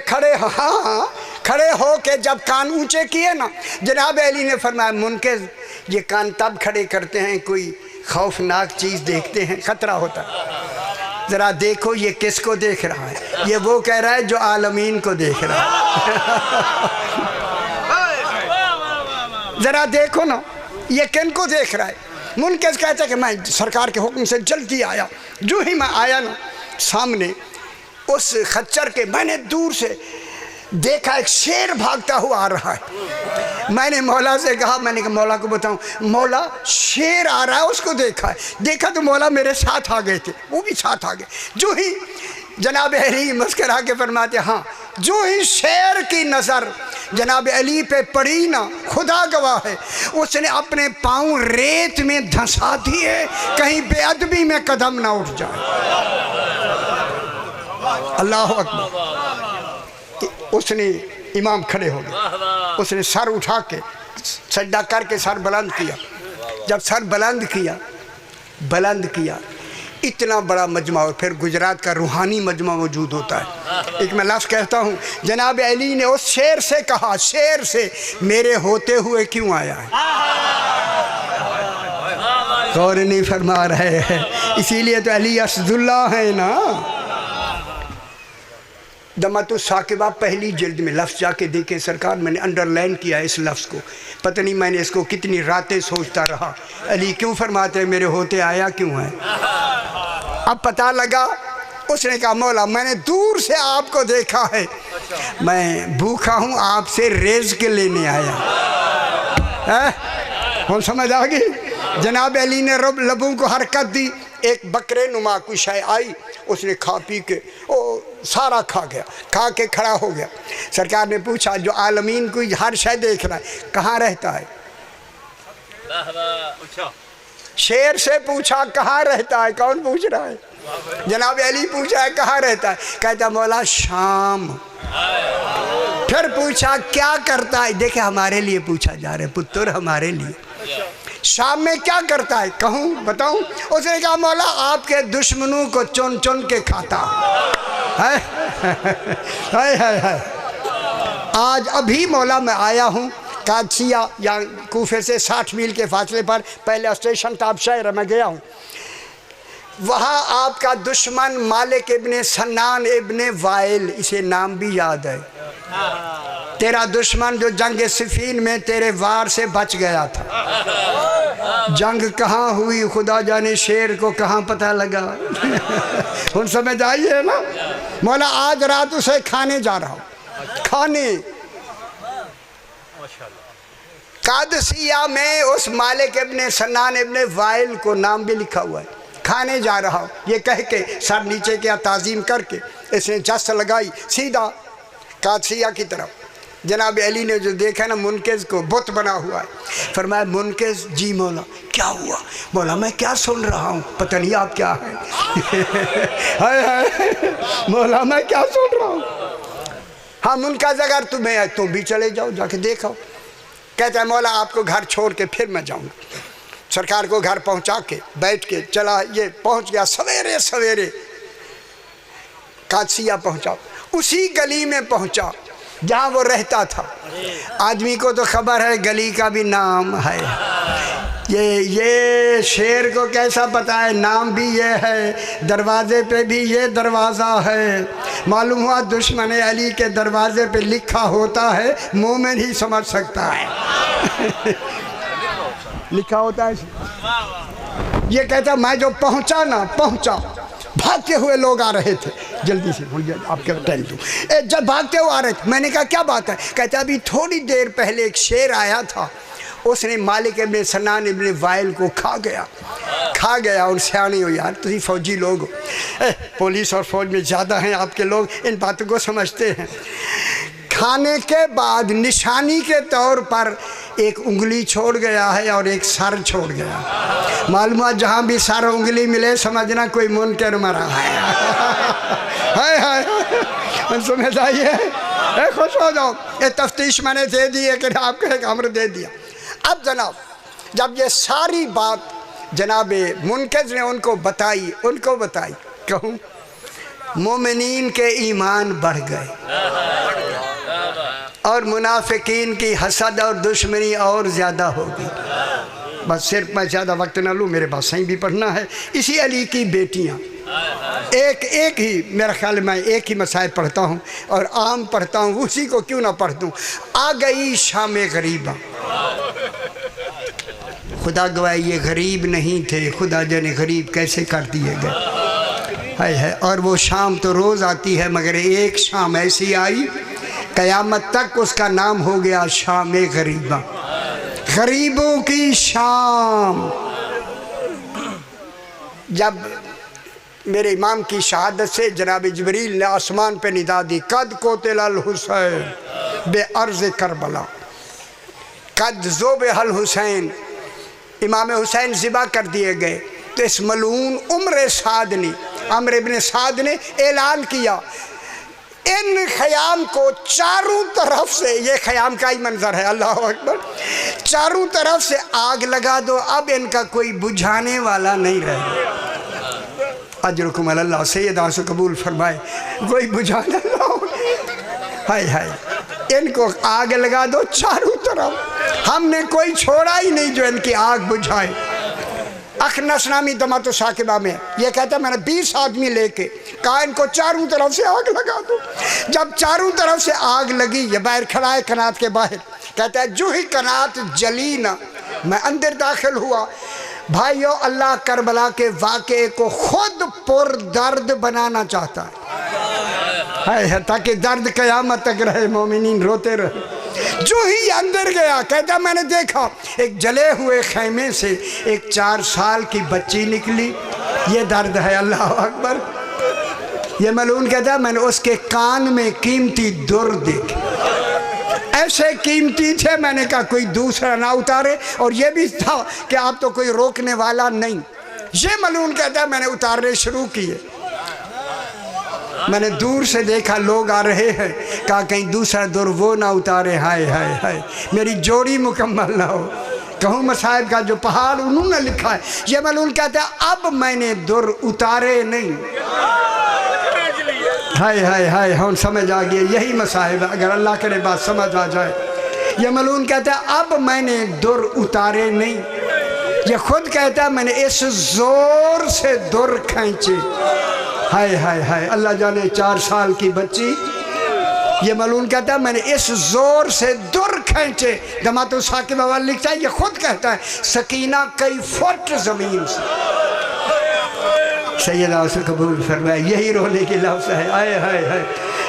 S2: खड़े हाँ खड़े हो के जब कान ऊंचे किए ना, जनाब अली ने फरमाया मुनकिज़ ये कान तब खड़े करते हैं कोई खौफनाक चीज़ देखते हैं, ख़तरा होता है। ज़रा देखो ये किसको देख रहा है? ये वो कह रहा है जो आलमीन को देख रहा है। ज़रा देखो ना ये किन को देख रहा है? मुनकिज़ कहता है कि मैं सरकार के हुक्म से जल्दी आया। जो ही मैं आया ना, सामने उस खच्चर के मैंने दूर से देखा एक शेर भागता हुआ आ रहा है। मैंने मौला से कहा, मैंने कहा मौला को बताऊं, मौला शेर आ रहा है, उसको देखा है। देखा तो मौला मेरे साथ आ गए थे, वो भी साथ आ गए। जो ही जनाब अली मुस्करा के फरमाते हाँ, जो ही शेर की नज़र जनाब अली पे पड़ी ना, खुदा गवाह है उसने अपने पाँव रेत में धंसा दिए कहीं बेअदबी में कदम ना उठ जाए। अल्लाह अकबर। उसने इमाम खड़े हो गए, उसने सर उठा के सजदा करके सर बुलंद किया। जब सर बुलंद किया इतना बड़ा मजमा, और फिर गुजरात का रूहानी मजमा मौजूद होता है। एक मैं लफ्ज़ कहता हूँ, जनाब अली ने उस शेर से कहा, शेर से मेरे होते हुए क्यों आया है? गौर नहीं फरमा रहे हैं, इसीलिए तो अली असदुल्ला है ना। दमतु साकिबा पहली जिल्द में लफ्ज़ जाके देखें सरकार, मैंने अंडरलाइन किया इस लफ्ज़ को। पता नहीं मैंने इसको कितनी रातें सोचता रहा, अली क्यों फरमाते हैं मेरे होते आया क्यों है? अब पता लगा। उसने कहा मौला मैंने दूर से आपको देखा है, मैं भूखा हूँ, आपसे रेज के लेने आया है। हम समझ आ गई। जनाब अली ने लबों को हरकत दी, एक बकरे नुमा कोई शय आई, उसने खा पी के ओ सारा खा गया, खा के खड़ा हो गया। सरकार ने पूछा जो आलमीन को हर शय देख रहा है कहाँ रहता है? शेर से पूछा कहाँ रहता है? कौन पूछ रहा है? जनाब अली पूछा है कहाँ रहता है? कहता मौला शाम। फिर पूछा क्या करता है? देखे हमारे लिए पूछा जा रहा है, पुत्र हमारे लिए। शाम में क्या करता है? कहूँ बताऊँ? उसने कहा मौला आपके दुश्मनों को चुन चुन के खाता है। आज अभी मौला मैं आया हूँ कादसिया या कूफे से 60 मील के फासले पर, पहले स्टेशन ताबशहर में गया हूँ। वहाँ आपका दुश्मन मालिक इब्ने सन्नान इब्ने वाइल, इसे नाम भी याद है, तेरा दुश्मन जो जंग सिफीन में तेरे वार से बच गया था। जंग कहाँ हुई खुदा जाने, शेर को कहाँ पता लगा। उन समझ आइए ना। मौला आज रात उसे खाने जा रहा हूँ, खाने कादसिया में उस मालिक इब्ने सन्नान इब्ने वाइल को नाम भी लिखा हुआ है। खाने जा रहा हूँ ये कह के सर नीचे किया, ताज़ीम करके इसने जस्त लगाई सीधा कादसिया की तरफ। जनाब अली ने जो देखा ना मुनकिस को, बुत बना हुआ है, फरमाया मुनकिस जी मौला क्या हुआ? मौला मैं क्या सुन रहा हूँ, पता नहीं आप क्या है। हाय हाय मौला मैं क्या सुन रहा हूँ? हाँ मुनकिस अगर तुम्हें है तुम भी चले जाओ, जाके देखो। कहता है मौला आपको घर छोड़ के फिर मैं जाऊँगा। सरकार को घर पहुँचा के बैठ के चला, ये पहुँच गया सवेरे सवेरे कादसिया पहुँचा, उसी गली में पहुँचा जहाँ वो रहता था। आदमी को तो खबर है गली का भी नाम है, ये शेर को कैसा पता है नाम भी ये है, दरवाजे पे भी ये दरवाज़ा है। मालूम हुआ दुश्मन अली के दरवाजे पे लिखा होता है, मोमिन ही समझ सकता है। लिखा होता है। ये कहता मैं जो पहुंचा ना, पहुंचा भागते हुए लोग आ रहे थे, जल्दी से आपके टाइम दूँ, जब भागते हुए आ रहे थे मैंने कहा क्या बात है? कहता अभी थोड़ी देर पहले एक शेर आया था, उसने मालिक इब्ने सन्नान इब्ने वाइल को खा गया। और सियाने हो यार, तुम फौजी लोग हो, पुलिस और फौज में ज़्यादा हैं आपके लोग, इन बातों को समझते हैं। खाने के बाद निशानी के तौर पर एक उंगली छोड़ गया है और एक सर छोड़ गया। मालूम जहाँ भी सर उंगली मिले समझना कोई मुनकर मरा है। हाय समझ आइए, खुश हो जाओ। ये तफ्तीश मैंने दे दी है कि आपको एक अमर दे दिया। अब जनाब जब ये सारी बात जनाब मुनकिस ने उनको बताई, कहूँ मोमिनीन के ईमान बढ़ गए और मुनाफिकीन की हसद और दुश्मनी और ज़्यादा होगी। बस सिर्फ मैं ज़्यादा वक्त ना लूँ, मेरे पास सही भी पढ़ना है। इसी अली की बेटियाँ एक ही, मेरा ख्याल मैं एक ही मसाइब पढ़ता हूँ और आम पढ़ता हूँ, उसी को क्यों ना पढ़ दूँ। आ गई शाम गरीबा, खुदा गवाही ये गरीब नहीं थे, खुदा जाने गरीब कैसे कर दिए गए है। और वो शाम तो रोज़ आती है, मगर एक शाम ऐसी आई क़यामत तक उसका नाम हो गया शाम गरीबा, गरीबों की शाम। जब मेरे इमाम की शहादत से जनाब जिब्रील ने आसमान पे निदा दी, कद कोतिल अल हुसैन बे अर्ज़ करबला, कद ज़ोबे अल हुसैन, इमाम हुसैन ज़िबा कर दिए गए। तो इस मलून अमर इब्ने साद ने ऐलान किया, इन ख़याम को चारों तरफ से, ये ख़याम का ही मंजर है, अल्लाह अकबर, चारों तरफ से आग लगा दो, अब इनका कोई बुझाने वाला नहीं रहे। अजरुकुम अल्लाह, सैयदा से कबूल फरमाए, कोई बुझाने हाय हाय, इनको आग लगा दो चारों तरफ, हमने कोई छोड़ा ही नहीं जो इनकी आग बुझाए। अखनस नामी दमातो साकिबा में ये कहता है मैंने 20 आदमी लेके कहा इनको चारों तरफ से आग लगा दो। जब चारों तरफ से आग लगी, ये बाहर खड़ा है कनात के बाहर, कहता है जो ही कनात जली ना, मैं अंदर दाखिल हुआ। भाइयों, अल्लाह करबला के वाक़े को खुद पुर दर्द बनाना चाहता है, ताकि दर्द क़यामत तक रहे, मोमिनीन रोते रहे। जो ही अंदर गया कहता मैंने देखा एक जले हुए खेमे से एक 4 साल की बच्ची निकली। ये दर्द है, अल्लाह अकबर। ये मलून कहता मैंने उसके कान में कीमती दुर देखे, ऐसे कीमती थे, मैंने कहा कोई दूसरा ना उतारे। और ये भी था कि आप तो कोई रोकने वाला नहीं। ये मलून कहता मैंने उतारने शुरू किए। मैंने दूर से देखा लोग आ रहे हैं, कहा कहीं दूसरा दुर वो ना उतारे, हाय हाय हाय मेरी जोड़ी मुकम्मल ना हो। कहूँ मसाहिब का जो पहाड़ उन्होंने लिखा है। ये मलून कहता है अब मैंने दुर उतारे नहीं। हाय हाय हाय हम समझ आ गए, यही मसाहिब है, अगर अल्लाह करे बात समझ आ जाए। ये मलून कहता है अब मैंने दुर उतारे नहीं। ये खुद कहता है मैंने इस जोर से दुर खींचे। हाय हाय हाय अल्लाह जाने 4 साल की बच्ची। ये मलून कहता है मैंने इस जोर से दुर खींचे। दमातो साकिब अव्वल लिखता है, ये खुद कहता है सकीना कई फुट जमीन से। सैयदा उसे कबूल फरमाए, यही रोने की लफ्ज़ है। आए हाय हाय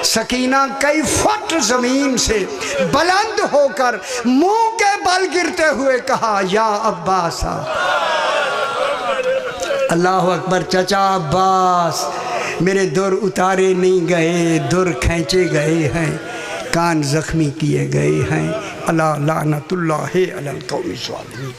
S2: सकीना कई फुट जमीन से बुलंद होकर मुंह के बल गिरते हुए कहा या अब्बास। अल्लाह अकबर। चचा अब्बास मेरे दुर उतारे नहीं गए, दुर खींचे गए हैं, कान जख्मी किए गए हैं। अल्लाह लानतुल्लाह अलल कौमी ज़ालिमीन।